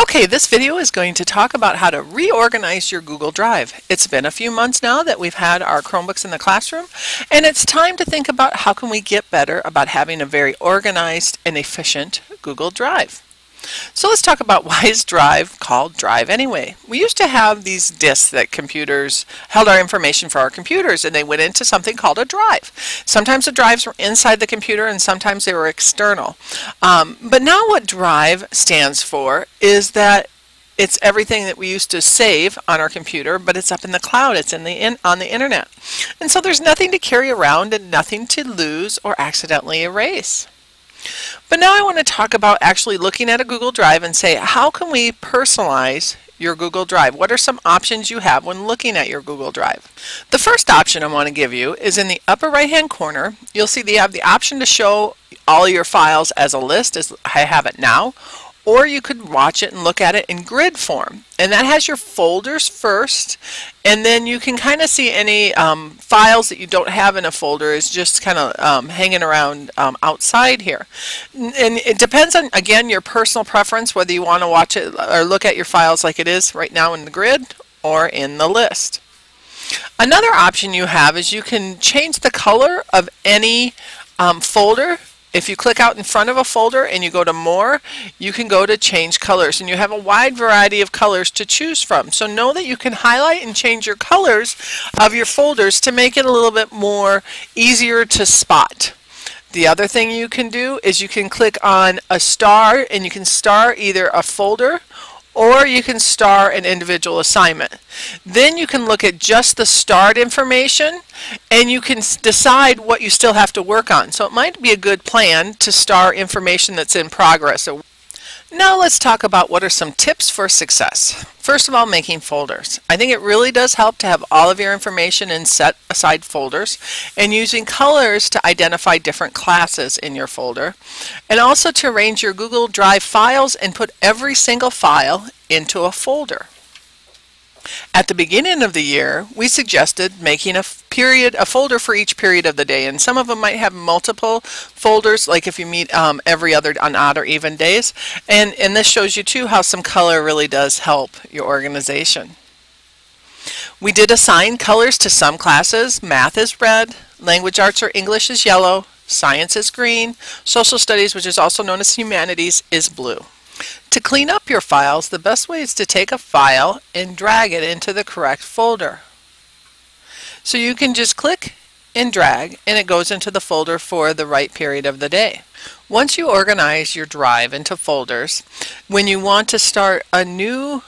Okay, this video is going to talk about how to reorganize your Google Drive. It's been a few months now that we've had our Chromebooks in the classroom, and it's time to think about how can we get better about having a very organized and efficient Google Drive. So let's talk about why is Drive called Drive anyway. We used to have these disks that computers held our information for our computers, and they went into something called a drive. Sometimes the drives were inside the computer and sometimes they were external. But now what Drive stands for is that it's everything that we used to save on our computer, but it's up in the cloud, it's on the internet. And so there's nothing to carry around and nothing to lose or accidentally erase. But now I want to talk about actually looking at a Google Drive and say, how can we personalize your Google Drive? What are some options you have when looking at your Google Drive? The first option I want to give you is in the upper right hand corner. You'll see that you have the option to show all your files as a list, as I have it now, or you could watch it and look at it in grid form. And that has your folders first, and then you can kind of see any files that you don't have in a folder is just kind of hanging around outside here. And it depends on, again, your personal preference, whether you want to watch it or look at your files like it is right now in the grid or in the list. Another option you have is you can change the color of any folder. If you click out in front of a folder and you go to More, you can go to Change Colors, and you have a wide variety of colors to choose from. So know that you can highlight and change your colors of your folders to make it a little bit more easier to spot. The other thing you can do is you can click on a star, and you can star either a folder or you can star an individual assignment. Then you can look at just the starred information and you can decide what you still have to work on. So it might be a good plan to star information that's in progress. So now let's talk about what are some tips for success. First of all, making folders. I think it really does help to have all of your information in set aside folders and using colors to identify different classes in your folder, and also to arrange your Google Drive files and put every single file into a folder. At the beginning of the year, we suggested making a folder for each period of the day, and some of them might have multiple folders, like if you meet every other on odd or even days. And this shows you too how some color really does help your organization. We did assign colors to some classes. Math is red, language arts or English is yellow, science is green, social studies, which is also known as humanities, is blue. To clean up your files, the best way is to take a file and drag it into the correct folder. So you can just click and drag and it goes into the folder for the right period of the day. Once you organize your drive into folders, when you want to start a new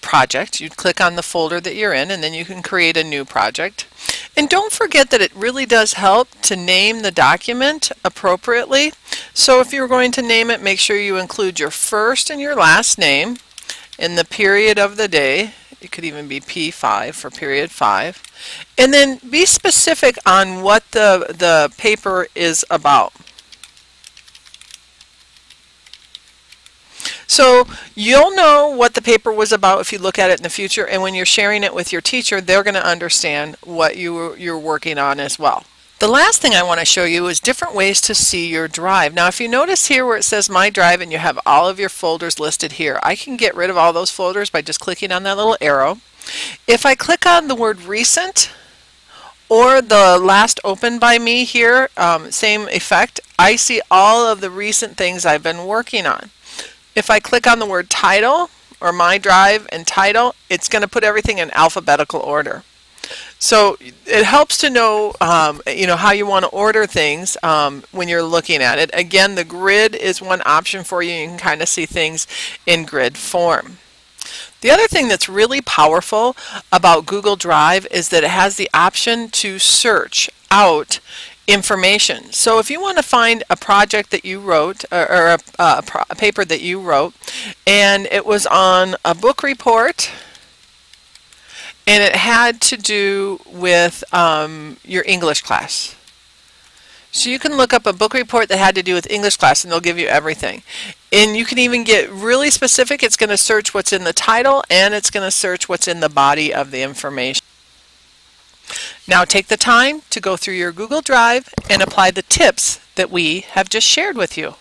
project, you click on the folder that you're in and then you can create a new project. And don't forget that it really does help to name the document appropriately. So if you're going to name it, make sure you include your first and your last name in the period of the day. It could even be P5 for period 5. And then be specific on what the paper is about. So you'll know what the paper was about if you look at it in the future, and when you're sharing it with your teacher, they're going to understand what you're working on as well. The last thing I want to show you is different ways to see your drive. Now if you notice here where it says My Drive and you have all of your folders listed here, I can get rid of all those folders by just clicking on that little arrow. If I click on the word Recent or the last opened by me here, same effect, I see all of the recent things I've been working on. If I click on the word Title or My Drive and Title, it's going to put everything in alphabetical order. So it helps to know, how you want to order things when you're looking at it. Again, the grid is one option for you. You can kind of see things in grid form. The other thing that's really powerful about Google Drive is that it has the option to search out information. So if you want to find a project that you wrote or a paper that you wrote and it was on a book report and it had to do with your English class. So you can look up a book report that had to do with English class and they'll give you everything. And you can even get really specific. It's going to search what's in the title and it's going to search what's in the body of the information. Now take the time to go through your Google Drive and apply the tips that we have just shared with you.